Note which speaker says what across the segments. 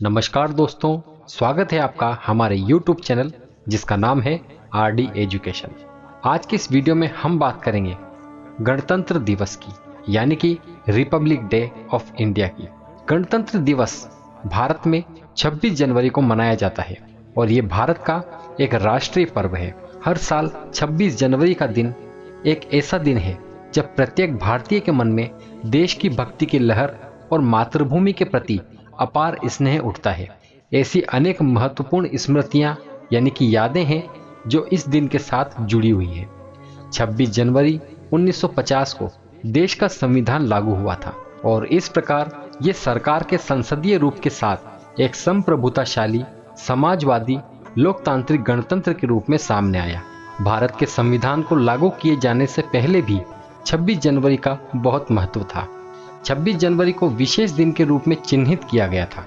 Speaker 1: नमस्कार दोस्तों, स्वागत है आपका हमारे YouTube चैनल जिसका नाम है RD एजुकेशन। आज की इस वीडियो में हम बात करेंगे गणतंत्र दिवस की, यानी कि रिपब्लिक डे ऑफ इंडिया की। गणतंत्र दिवस भारत में 26 जनवरी को मनाया जाता है और ये भारत का एक राष्ट्रीय पर्व है। हर साल 26 जनवरी का दिन एक ऐसा दिन है जब प्रत्येक भारतीय के मन में देश की भक्ति की लहर और मातृभूमि के प्रति अपार स्नेह उठता है। ऐसी अनेक महत्वपूर्ण स्मृतियां यानी कि यादें हैं जो इस दिन के साथ जुड़ी हुई है। 26 जनवरी 1950 को देश का संविधान लागू हुआ था और इस प्रकार ये सरकार के संसदीय रूप के साथ एक संप्रभुताशाली समाजवादी लोकतांत्रिक गणतंत्र के रूप में सामने आया। भारत के संविधान को लागू किए जाने से पहले भी 26 जनवरी का बहुत महत्व था। 26 जनवरी को विशेष दिन के रूप में चिन्हित किया गया था।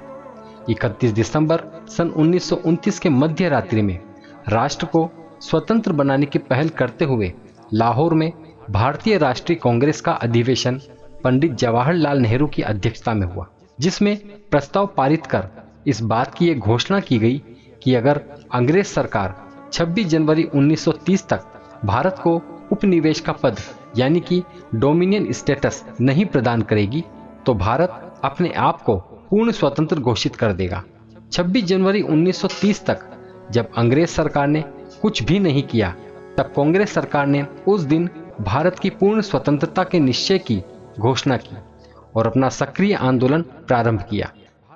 Speaker 1: 31 दिसंबर सन 1929 के मध्य रात्रि में राष्ट्र को स्वतंत्र बनाने की पहल करते हुए लाहौर में भारतीय राष्ट्रीय कांग्रेस का अधिवेशन पंडित जवाहरलाल नेहरू की अध्यक्षता में हुआ, जिसमें प्रस्ताव पारित कर इस बात की एक घोषणा की गई कि अगर अंग्रेज सरकार 26 जनवरी 1930 तक भारत को उपनिवेश का पद यानी कि डोमिनियन स्टेटस नहीं प्रदान करेगी तो भारत अपने आप को पूर्ण स्वतंत्र घोषित कर देगा। 26 जनवरी 1930 तक जब अंग्रेज सरकार ने कुछ भी नहीं किया, तब कांग्रेस सरकार ने उस दिन भारत की पूर्ण स्वतंत्रता के निश्चय की घोषणा की और अपना सक्रिय आंदोलन प्रारंभ किया।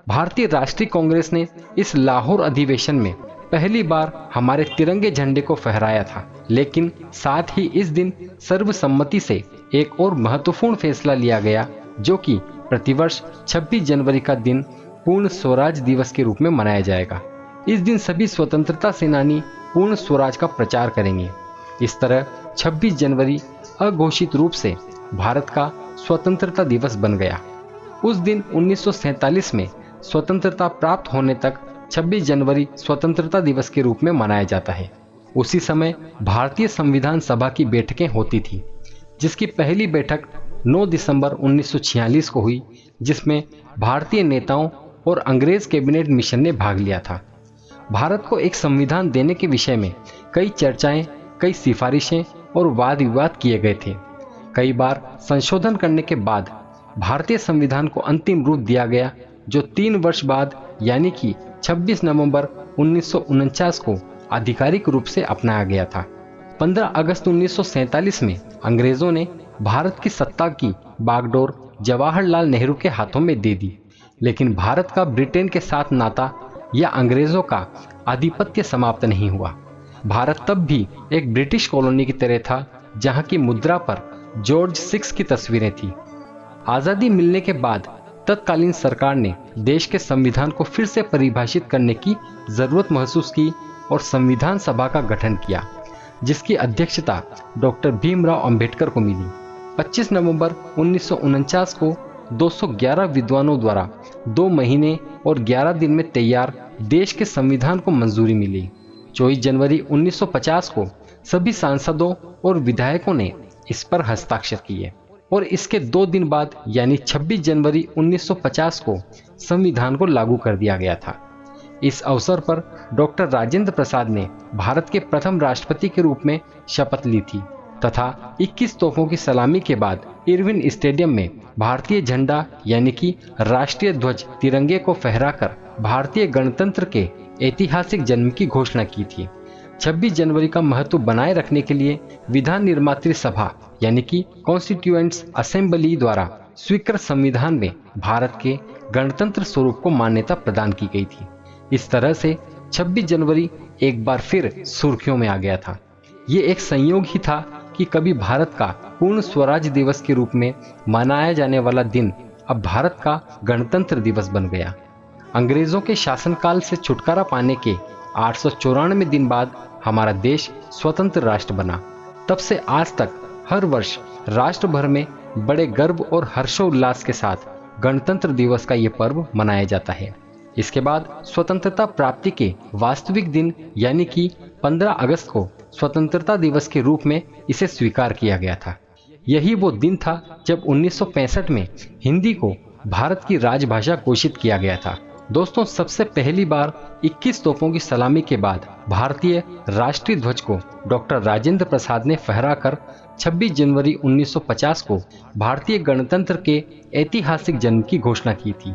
Speaker 1: भारतीय राष्ट्रीय कांग्रेस ने इस लाहौर अधिवेशन में पहली बार हमारे तिरंगे झंडे को फहराया था, लेकिन साथ ही इस दिन सर्वसम्मति से एक और महत्वपूर्ण फैसला लिया गया, जो कि प्रतिवर्ष 26 जनवरी का दिन पूर्ण स्वराज दिवस के रूप में मनाया जाएगा। इस दिन सभी स्वतंत्रता सेनानी पूर्ण स्वराज का प्रचार करेंगे। इस तरह 26 जनवरी अघोषित रूप से भारत का स्वतंत्रता दिवस बन गया। उस दिन 1947 में स्वतंत्रता प्राप्त होने तक 26 जनवरी स्वतंत्रता दिवस के रूप में मनाया जाता है। उसी समय भारतीय संविधान सभा की बैठकें होती थी, जिसकी पहली बैठक 9 दिसंबर 1946 को हुई, जिसमें भारतीय नेताओं और अंग्रेज कैबिनेट मिशन ने भाग लिया था। भारत को एक संविधान देने के विषय में कई चर्चाएं, कई सिफारिशें और वाद विवाद किए गए थे। कई बार संशोधन करने के बाद भारतीय संविधान को अंतिम रूप दिया गया, जो 3 वर्ष बाद यानी कि 26 नवंबर 1949 को आधिकारिक रूप से अपनाया गया था। 15 अगस्त 1947 में अंग्रेजों ने भारत की सत्ता की बागडोर जवाहरलाल नेहरू के हाथों में दे दी, लेकिन भारत का ब्रिटेन के साथ नाता या अंग्रेजों का आधिपत्य समाप्त नहीं हुआ। भारत तब भी एक ब्रिटिश कॉलोनी की तरह था, जहां की मुद्रा पर जॉर्ज 6 की तस्वीरें थी। आजादी मिलने के बाद तत्कालीन सरकार ने देश के संविधान को फिर से परिभाषित करने की जरूरत महसूस की और संविधान सभा का गठन किया, जिसकी अध्यक्षता डॉक्टर भीमराव अंबेडकर को मिली। 25 नवंबर 1949 को 211 विद्वानों द्वारा 2 महीने और 11 दिन में तैयार देश के संविधान को मंजूरी मिली। 24 जनवरी 1950 को सभी सांसदों और विधायकों ने इस पर हस्ताक्षर किए और इसके 2 दिन बाद यानी 26 जनवरी 1950 को संविधान को लागू कर दिया गया था। इस अवसर पर डॉक्टर राजेंद्र प्रसाद ने भारत के प्रथम राष्ट्रपति के रूप में शपथ ली थी तथा 21 तोपों की सलामी के बाद इरविन स्टेडियम में भारतीय झंडा यानी कि राष्ट्रीय ध्वज तिरंगे को फहराकर भारतीय गणतंत्र के ऐतिहासिक जन्म की घोषणा की थी। 26 जनवरी का महत्व बनाए रखने के लिए विधान निर्मात्री सभा यानी कि कॉन्स्टिट्यूएंट्स असेंबली द्वारा स्वीकृत संविधान में भारत के गणतंत्र स्वरूप को मान्यता प्रदान की गई थी। इस तरह से 26 जनवरी एक बार फिर सुर्खियों में आ गया था। ये एक संयोग ही था कि कभी भारत का पूर्ण स्वराज दिवस के रूप में मनाया जाने वाला दिन अब भारत का गणतंत्र दिवस बन गया। अंग्रेजों के शासनकाल से छुटकारा पाने के 894 दिन बाद हमारा देश स्वतंत्र राष्ट्र बना। तब से आज तक हर वर्ष राष्ट्र भर में बड़े गर्व और हर्षोल्लास के साथ गणतंत्र दिवस का ये पर्व मनाया जाता है। इसके बाद स्वतंत्रता प्राप्ति के वास्तविक दिन यानी कि 15 अगस्त को स्वतंत्रता दिवस के रूप में इसे स्वीकार किया गया था। यही वो दिन था जब 1965 में हिंदी को भारत की राजभाषा घोषित किया गया था, दोस्तों, सबसे पहली बार 21 तोपों की सलामी के बाद भारतीय राष्ट्रीय ध्वज को डॉक्टर राजेंद्र प्रसाद ने फहराकर 26 जनवरी 1950 को भारतीय गणतंत्र के ऐतिहासिक जन्म की घोषणा की थी।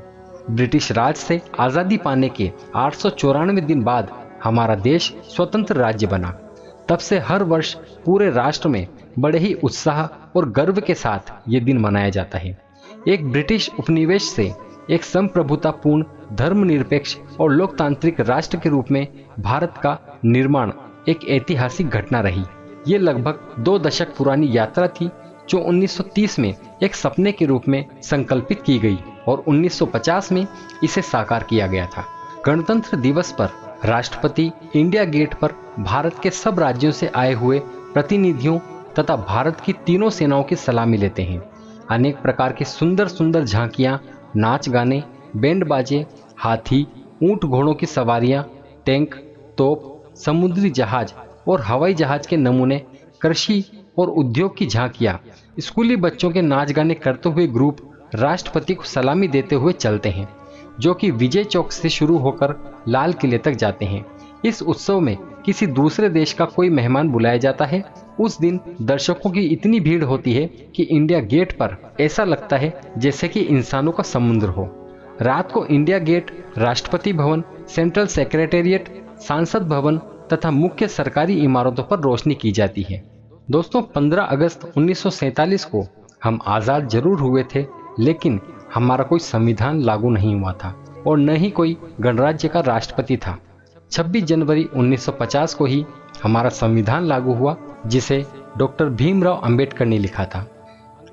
Speaker 1: ब्रिटिश राज से आजादी पाने के 894 दिन बाद हमारा देश स्वतंत्र राज्य बना। तब से हर वर्ष पूरे राष्ट्र में बड़े ही उत्साह और गर्व के साथ ये दिन मनाया जाता है। एक ब्रिटिश उपनिवेश से एक संप्रभुतापूर्ण, धर्मनिरपेक्ष और लोकतांत्रिक राष्ट्र के रूप में भारत का निर्माण एक ऐतिहासिक घटना रही। ये लगभग 2 दशक पुरानी यात्रा थी जो 1930 में एक सपने के रूप में संकल्पित की गई और 1950 में इसे साकार किया गया था। गणतंत्र दिवस पर राष्ट्रपति इंडिया गेट पर भारत के सब राज्यों से आए हुए प्रतिनिधियों तथा भारत की तीनों सेनाओं की सलामी लेते हैं। अनेक प्रकार की सुंदर सुंदर झांकियां, नाच गाने, बैंड बाजे, हाथी, ऊंट घोड़ों की सवारियां, टैंक, तोप, समुद्री जहाज और हवाई जहाज के नमूने, कृषि और उद्योग की झांकियां, स्कूली बच्चों के नाच गाने करते हुए ग्रुप राष्ट्रपति को सलामी देते हुए चलते हैं, जो कि विजय चौक से शुरू होकर लाल किले तक जाते हैं। इस उत्सव में किसी दूसरे देश का कोई मेहमान बुलाया जाता है। उस दिन दर्शकों की इतनी भीड़ होती है कि इंडिया गेट पर ऐसा लगता है जैसे कि इंसानों का समुद्र हो। रात को India gate, Rashtrapati Bhavan, central secretariat, सांसद भवन तथा मुख्य सरकारी इमारतों पर रोशनी की जाती है। दोस्तों, 15 अगस्त 1947 को हम आज़ाद जरूर हुए थे, लेकिन हमारा कोई संविधान लागू नहीं हुआ था और न ही कोई गणराज्य का राष्ट्रपति था। 26 जनवरी 1950 को ही हमारा संविधान लागू हुआ, जिसे डॉक्टर भीमराव अंबेडकर ने लिखा था।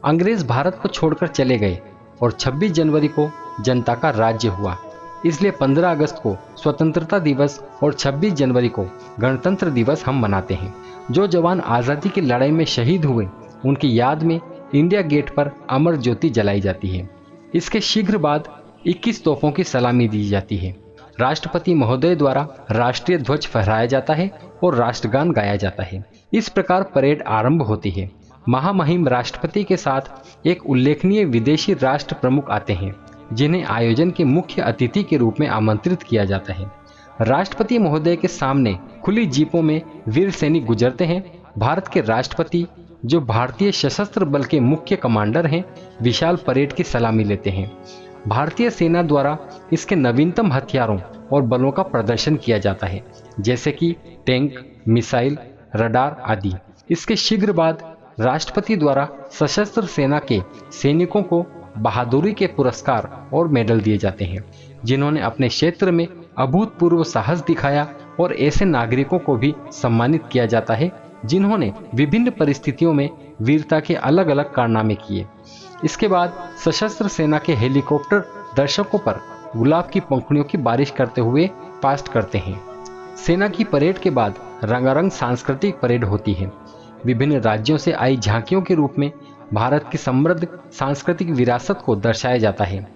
Speaker 1: अंग्रेज भारत को छोड़कर चले गए और 26 जनवरी को जनता का राज्य हुआ। इसलिए 15 अगस्त को स्वतंत्रता दिवस और 26 जनवरी को गणतंत्र दिवस हम मनाते हैं। जो जवान आज़ादी की लड़ाई में शहीद हुए, उनकी याद में इंडिया गेट पर अमर ज्योति जलाई जाती है। इसके शीघ्र बाद 21 तोपों की सलामी दी जाती है। राष्ट्रपति महोदय द्वारा राष्ट्रीय ध्वज फहराया जाता है और राष्ट्रगान गाया जाता है। इस प्रकार परेड आरंभ होती है। महामहिम राष्ट्रपति के साथ एक उल्लेखनीय विदेशी राष्ट्र प्रमुख आते हैं, जिन्हें आयोजन के मुख्य अतिथि के रूप में आमंत्रित किया जाता है। राष्ट्रपति महोदय के सामने खुली जीपों में वीर सैनिक गुजरते हैं। भारत के राष्ट्रपति, जो भारतीय सशस्त्र बल के मुख्य कमांडर हैं, विशाल परेड की सलामी लेते हैं। भारतीय सेना द्वारा इसके नवीनतम हथियारों और बलों का प्रदर्शन किया जाता है, जैसे कि टैंक, मिसाइल, रडार आदि। इसके शीघ्र बाद राष्ट्रपति द्वारा सशस्त्र सेना के सैनिकों को बहादुरी के पुरस्कार और मेडल दिए जाते हैं, जिन्होंने अपने क्षेत्र में अभूतपूर्व साहस दिखाया, और ऐसे नागरिकों को भी सम्मानित किया जाता है जिन्होंने विभिन्न परिस्थितियों में वीरता के अलग अलग कारनामे किए। इसके बाद सशस्त्र सेना के हेलीकॉप्टर दर्शकों पर गुलाब की पंखुड़ियों की बारिश करते हुए पास्ट करते हैं। सेना की परेड के बाद रंगारंग सांस्कृतिक परेड होती है। विभिन्न राज्यों से आई झांकियों के रूप में भारत की समृद्ध सांस्कृतिक विरासत को दर्शाया जाता है।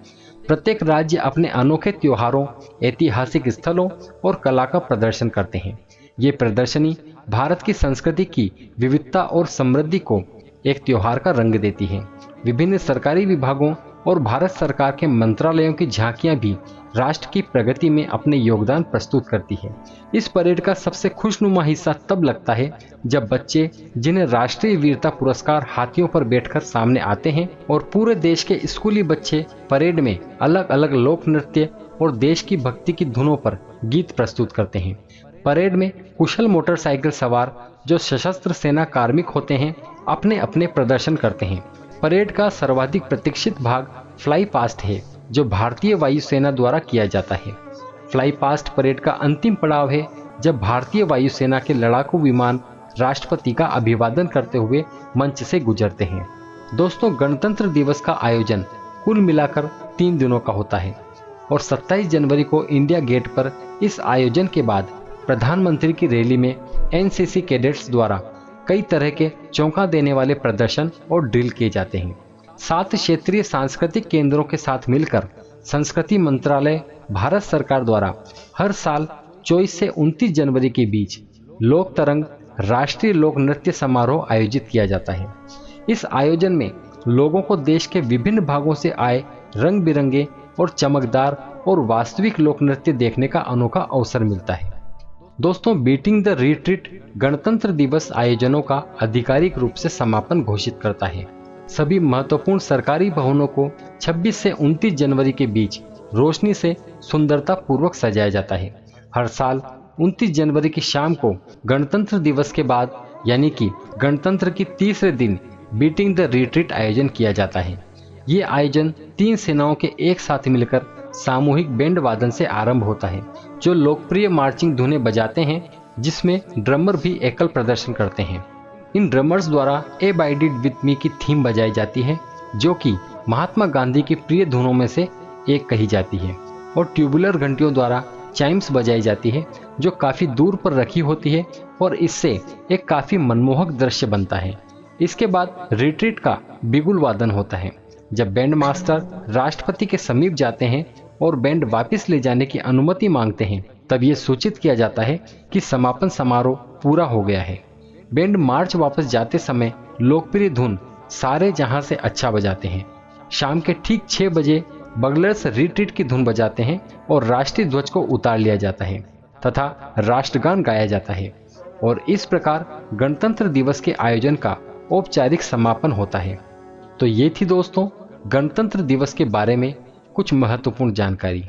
Speaker 1: प्रत्येक राज्य अपने अनोखे त्योहारों, ऐतिहासिक स्थलों और कला का प्रदर्शन करते हैं। ये प्रदर्शनी भारत की संस्कृति की विविधता और समृद्धि को एक त्योहार का रंग देती है। विभिन्न सरकारी विभागों और भारत सरकार के मंत्रालयों की झांकियां भी राष्ट्र की प्रगति में अपने योगदान प्रस्तुत करती है। इस परेड का सबसे खुशनुमा हिस्सा तब लगता है जब बच्चे, जिन्हें राष्ट्रीय वीरता पुरस्कार हाथियों पर बैठकर सामने आते हैं, और पूरे देश के स्कूली बच्चे परेड में अलग अलग लोक नृत्य और देश की भक्ति की धुनों पर गीत प्रस्तुत करते हैं। परेड में कुशल मोटरसाइकिल सवार, जो सशस्त्र सेना कार्मिक होते हैं, अपने अपने प्रदर्शन करते हैं। परेड का सर्वाधिक प्रतीक्षित भाग फ्लाई पास्ट है, जो भारतीय वायुसेना द्वारा किया जाता है। फ्लाई पास्ट परेड का अंतिम पड़ाव है, जब भारतीय वायुसेना के लड़ाकू विमान राष्ट्रपति का अभिवादन करते हुए मंच से गुजरते हैं। दोस्तों, गणतंत्र दिवस का आयोजन कुल मिलाकर 3 दिनों का होता है और 27 जनवरी को इंडिया गेट पर इस आयोजन के बाद प्रधानमंत्री की रैली में एनसीसी कैडेट्स द्वारा कई तरह के चौंका देने वाले प्रदर्शन और ड्रिल किए जाते हैं। 7 क्षेत्रीय सांस्कृतिक केंद्रों के साथ मिलकर संस्कृति मंत्रालय भारत सरकार द्वारा हर साल 24 से 29 जनवरी के बीच लोक तरंग राष्ट्रीय लोक नृत्य समारोह आयोजित किया जाता है। इस आयोजन में लोगों को देश के विभिन्न भागों से आए रंग बिरंगे और चमकदार और वास्तविक लोक नृत्य देखने का अनोखा अवसर मिलता है। दोस्तों, बीटिंग द रिट्रीट गणतंत्र दिवस आयोजनों का आधिकारिक रूप से समापन घोषित करता है। सभी महत्वपूर्ण सरकारी भवनों को 26 से 29 जनवरी के बीच रोशनी से सुंदरता पूर्वक सजाया जाता है। हर साल 29 जनवरी की शाम को गणतंत्र दिवस के बाद यानी कि गणतंत्र की तीसरे दिन बीटिंग द रिट्रीट आयोजन किया जाता है। ये आयोजन 3 सेनाओं के एक साथ मिलकर सामूहिक बैंड वादन से आरंभ होता है, जो लोकप्रिय मार्चिंग धुनें बजाते हैं, जिसमें ड्रमर भी एकल प्रदर्शन करते हैं। इन ड्रमर्स द्वारा ए बाइडेड विथ मी की थीम बजाई जाती है, जो कि महात्मा गांधी की प्रिय धुनों में से एक कही जाती है, और ट्यूबुलर घंटियों द्वारा चाइम्स बजाई जाती है, जो काफी दूर पर रखी होती है और इससे एक काफी मनमोहक दृश्य बनता है। इसके बाद रिट्रीट का बिगुल वादन होता है। जब बैंड मास्टर राष्ट्रपति के समीप जाते हैं और बैंड वापस ले जाने की अनुमति मांगते हैं, तब ये सूचित किया जाता है कि समापन समारोह पूरा हो गया है। बैंड मार्च वापस जाते समय लोकप्रिय धुन सारे जहां से अच्छा बजाते हैं। शाम के ठीक 6 बजे बगलर्स रिट्रीट की धुन बजाते हैं और राष्ट्रीय ध्वज को उतार लिया जाता है तथा राष्ट्रगान गाया जाता है, और इस प्रकार गणतंत्र दिवस के आयोजन का औपचारिक समापन होता है। तो ये थी दोस्तों गणतंत्र दिवस के बारे में कुछ महत्वपूर्ण जानकारी।